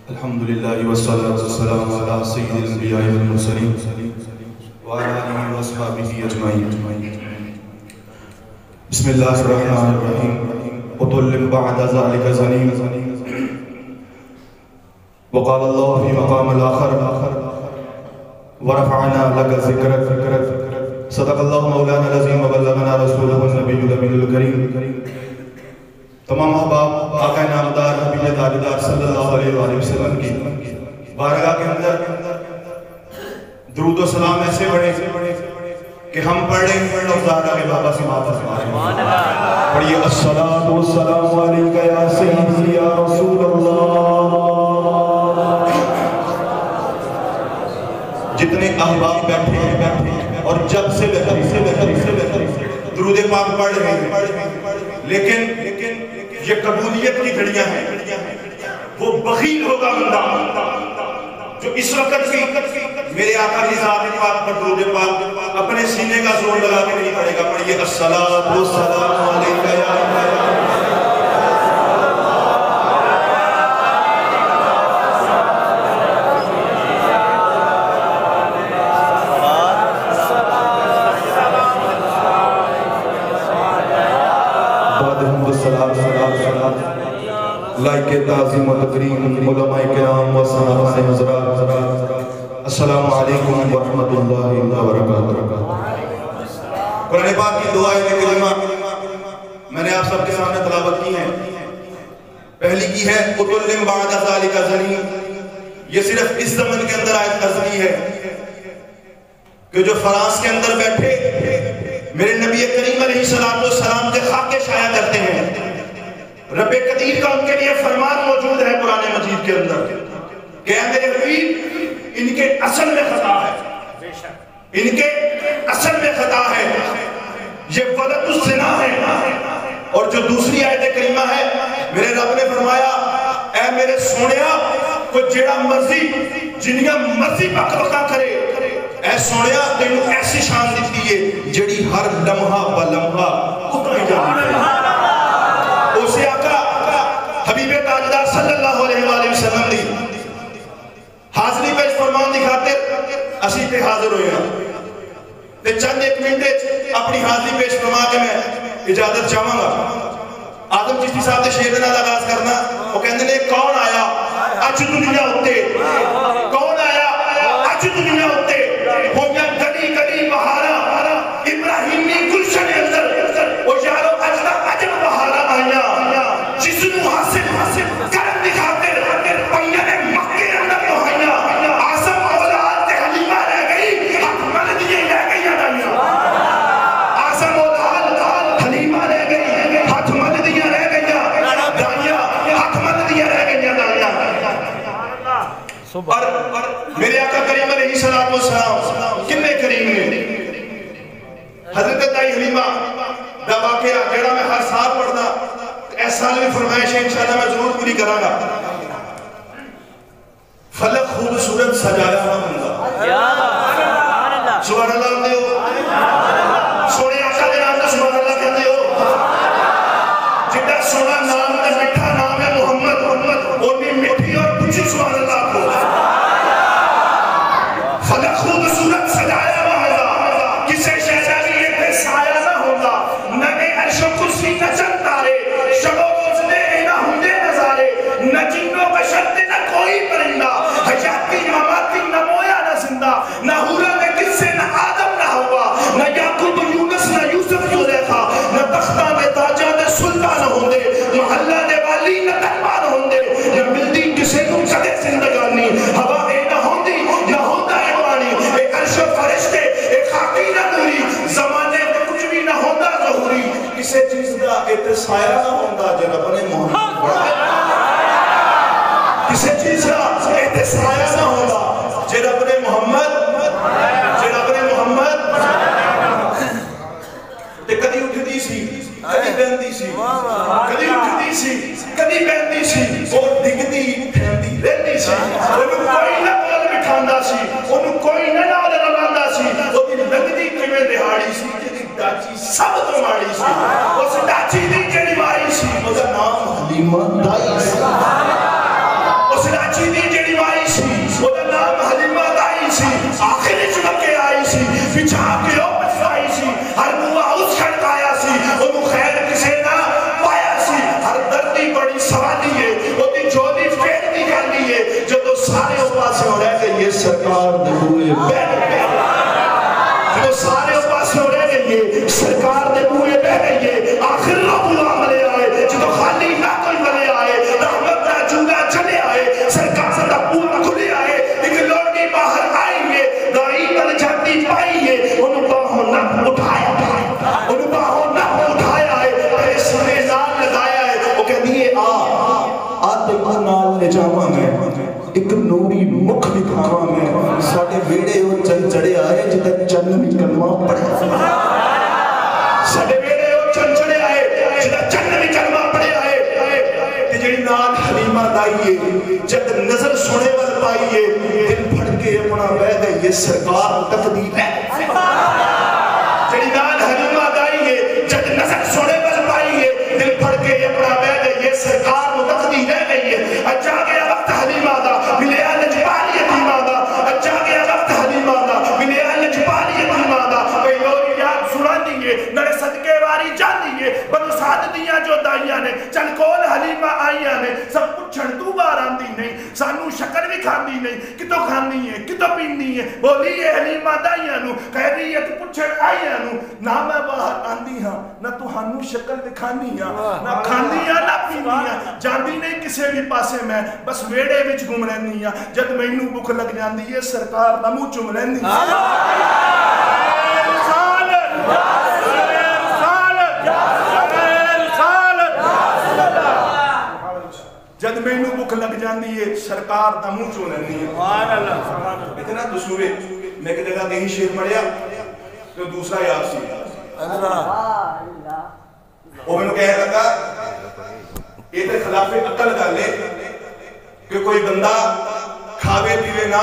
الحمدللہ والصلاة والسلام علی سید الانبیاء والمرسلین وعلی آلہ واصحابہ اجمعین. بسم اللہ الرحمن الرحیم. عطل بعد ذلك زنیم. وقال اللہ فی مقام الآخر ورفعنا لك ذکرک. صدق اللہ مولانا العظیم وبلغنا رسولہ النبی الامین الکریم. تمام احباب آقا نامدار حبیب تاجدار صلی اللہ علیہ وآلہ وسلم کی بارگاہ کے اندر درود و سلام ایسے بڑھے کہ ہم پڑھ رہے ہیں لفظارہ کے بابا سے معافظ مارے پڑھئے الصلاة والسلام علیکہ یا سیدی یا رسول اللہ. جتنے احباب بیٹھے ہیں اور جب سے بیٹھے درود پاک پڑھ رہے ہیں لیکن یہ قبولیت کی گھڑیاں ہیں. وہ بخیل ہوگا بندہ جو اس وقت بھی میرے آقا کی ذات پاک پر درود پاک اپنے سینے کا زور لگا کے نہیں پڑھے گا. پڑھیے الصلاۃ والسلام علیکہ یا لائق تعظیم و تکریم علماء کرام و صحابہ حضرات، السلام علیکم ورحمۃ اللہ وبرکاتہ. قرآن پاک کی دعائیں کریمہ میں نے آپ سب کے سامنے تلاوت کی ہیں. پہلی کی ہے عطل بعد ذلک زنیم. یہ صرف اس زمن کے اندر آیت نازل ہے کہ جو فرانس کے اندر بیٹھے میرے نبی کریم علیہ السلام کے خاکے شائع کرتے ہیں. رب قدیر کا ان کے لیے فرمان موجود ہے قرآن مجید کے اندر کہ اے میرے حبیب ان کے اصل میں خطا ہے، ان کے اصل میں خطا ہے، یہ ولد الزنا ہے. اور جو دوسری آیت کریمہ ہے میرے رب نے فرمایا اے میرے سونیا کو جیڑا مرضی جنیاں مرضی بکا کرے اے سونیا تینوں ایسی شان دیتی ہے جڑی ہر لمحہ بلمحہ اترائی جاتی ہے. اسے آقا حبیب تاجدار صلی اللہ علیہ وآلہ وسلم دی حاضری پیش فرمان دی خاطر اسی پہ حاضر ہوئے ہیں. تے چند ایک منٹ اپنی حاضری پیش فرما کے میں اجازت چاہوں گا. آدم چشتی صاحب دے شیر نال آغاز کرنا. وہ کہندے نے کون آیا اج دنیا ہوتے، کون آیا اج دنیا ہوتے ہویا گلی گلی بہارا ابراہیمی گلشن اندر وہ یارو اج دا عجب بہارا آیا جس نو حاصل کرم دکھاتے پنیا نے مکے اندر تو آیا آسم اولاد تے حلیمہ رہ گئی ہاتھ مل دیے رہ گئی دائیاں. آسم اولاد حلیمہ رہ گئی ہاتھ مل دیے رہ گئی دائیاں، ہاتھ مل دیے رہ گئی دائیاں. اور میرے آقا کریم علیہ السلام کنے کریم نے حضرت دائی حلیمہ دا واقعہ جڑا میں ہر سال پڑھنا اس سال بھی فرمائش ہے انشاءاللہ میں ضرور پوری کروں گا. فلک خوبصورت سجایا ہوا بندہ سبحان اللہ کہتے ہو، سونے آقا دے نام سبحان اللہ کہتے ہو. جڑا سونا نام تے مٹھا نام ہے محمد اور بھی مٹھی اور پوچھی سبحان اللہ کو. فلک خوبصورت سجایا ہوا بندہ کسے شہزادی یہ بے سایہ نہ ہوگا نہ عرش و کرسی نہ چند تارے شب و روز نے نہ ہونڈے نظارے نہ جنوں بشرتے نہ کوئی پرندہ حیاتی مماتی نہ مویا نہ زندہ نہ حورہ نے کس سے نہ آدم نہ ہوا نہ یعقوب یونس نہ یوسف یولیخا نہ تختہ میں تاجہ نے سلطان ہوندے محلہ نے والی نہ تحبان ہوندے نہ ملتی کسے تم کدے زندگانی ہوا اے نہ ہوندی نہ ہوتا ہے پانی اے عرش و فرشتے اے خاکی نہ دوری زمانے میں کچھ بھی نہ ہوتا ظہوری کسے چیز دا اتسایہ نہ ہوتا جو رب نے محمد بڑھا. کسے چیز دا اتسایہ نہ ہوتا جو رب نے محمد تے کدی اٹھتی سی کدی بہندی سی کدی اٹھتی سی کدی بہندی سی اور ڈگدی پھیندی رہتی سی. انہوں کوئی نہ بول بٹھاندا سی انہوں کوئی نہ نال رلاندا سی وہ دی لگدی کمیں دہاڑی سی جدی ڈاچی سب تو ماڑی سی اس ڈاچی دی جڑی ماری سی وہ دا نام حلیمہ دائی سی. سرکار دے بوئے بہ گئے جو سارے پاس ہو رہے گئے سرکار دے بوئے بہ گئے آخر رب اللہ ملے آئے جو خالی نہ کوئی ملے آئے رحمت دا جنگا چلے آئے سرکار دا بوئے کھلے آئے ایک لوٹی باہر آئیں گے دائی پر جاتی پائیں گے انہوں باہوں نہ اٹھایا انہوں باہوں نہ اٹھایا ہے پہلے سنے نال لگایا ہے وہ کہتی ہے آتے کو نال لے جاواں میں ایک نوری مکھ دکھاواں میں ساڑے بیڑے وہ چل چڑے آئے جدہ چند بھی کلمہ پڑھے ساڑے بیڑے وہ چل چڑے آئے جدہ چند بھی کلمہ پڑھے آئے تجھے نال حلیمہ دائیے جد نظر سنے وال پائیے دل پھڑ کے اپنا بہ گئے یہ سرکار تقدیر ہے جڑی نال حلیمہ دائیے جد نظر سنے وال پائیے دل پھڑ کے اپنا بہ گئے یہ سرکار تقدیر رہ گئی ہے اچھا گیا وقت حلیمہ دا ملے لجپالی یتیمہ دا اچھا گیا وقت حلیمہ دا ملے لجپالی یتیمہ دا کوئی لوگ یاد سنا دیئے نرے صدقے واری جان دیئے بنو ساتھ دیاں جو دائیاں نے چل کول حلیمہ آئیاں نے سب کچھ چھڑتو باران دی نہیں سانو شکر بھی کھان دی نہیں کتو کھان دی ہے کتو پین دی ہے بولی یہ حلیمہ دائیاں نو خیریت پچھڑ آئیاں نو نہ میں باہر آن دی ہاں نہ تو ہانو شکل دکھان دی ہاں نہ کھان دی ہاں نہ پین دی ہاں جان دی نہیں کسے بھی پاسے میں بس ویڑے وچ گھوم رہنی ہاں جد مینوں بھوک لگ جاندی ہے سرکار دا منہ چوم لینی جد مینوں بھوک لگ جاندی ہے سرکار دا منہ چوم لینی ہے اتنا دسورے میں کہ جگہ کہیں شیر پڑھیا تو دوسرا یاد سی وہ میں نے کہہ لگا یہ تے خلاف عقل کر لے کہ کوئی بندہ کھاوے پیوے نہ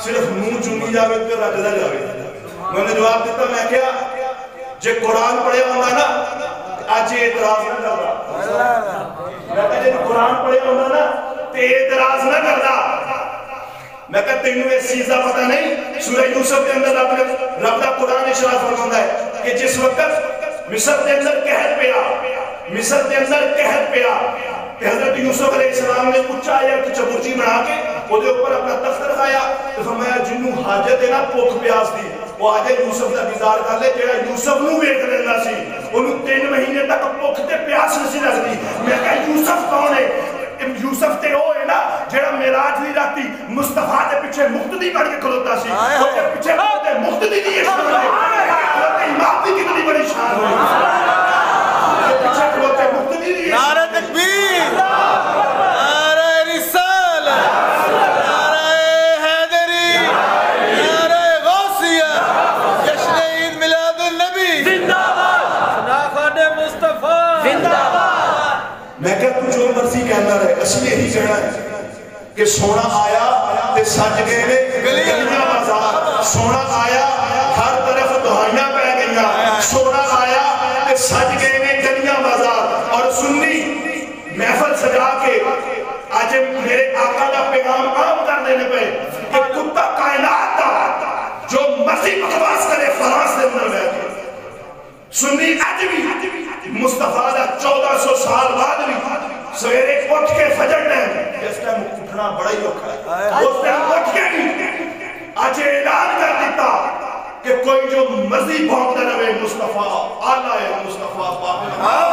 صرف منہ چومی جاوے تو رجدہ جاوے میں نے جواب دیتا میں کیا جے قرآن پڑھے ہوگا نا آج یہ اعتراض نہ کر رہا میں کہا جے قرآن پڑھے ہوگا نا تے اعتراض نہ کر رہا میں کہا تینوں اس چیز کا پتہ نہیں سورہ یوسف کے اندر رب دا قرآن اشارہ فرماتا ہے کہ جس وقت مصر کے اندر قحط پیا مصر کے اندر قحط پیا کہ حضرت یوسف علیہ السلام نے کچھ آیا کہ چبورچی بنا کے وہ دے اوپر اپنا تخت رکھایا تو فرمایا جنوں حاجت ہے نا پوکھ پیاس دی وہ آجے یوسف کا دیدار کر لے جیڑا یوسف نو ویکھ لینا سی انہوں 3 مہینے تک پوکھ تے پیاس نہیں رکھ دی میں کہا یوسف کون ہے یوسف تے ہو ہے نا جیڑا معراج دی راتی مصطفیٰ دے پیچھے مقتدی بن کے کھلوتا سی وہ دے پیچھے مقتدی دی شان ہے امام دی کتنی بڑی شان ہے دے پیچھے کھلوتے مقتدی دی نعرہ تکبیر نعرہ رسالت نعرہ حیدری نعرہ غوثیہ جشن عید میلاد النبی زندہ باد شناخت مصطفیٰ زندہ باد میں کہا تو جو مرضی کہنا رہے اصلی یہی کہنا ہے کہ سونا آیا تے سج گئے نے گلیاں بازار سونا آیا ہر طرف دہائیاں پہ گئیاں سونا آیا تے سج گئے نے گلیاں بازار اور سنی محفل سجا کے آج میرے آقا کا پیغام عام کر دینے پہ کہ کتا کائنات دا جو مرضی بکواس کرے فرانس دے اندر بیٹھے سنی آج بھی مصطفیٰ دا 1400 سال بعد بھی سویرے اٹھ کے فجر ٹائم جس ٹائم اٹھنا بڑا ہی اوکھا ہے اس ٹائم اٹھ کے بھی آج اعلان کر دیتا کہ کوئی جو مرضی بھونکتا رہے مصطفیٰ آلہ ہے مصطفیٰ پاک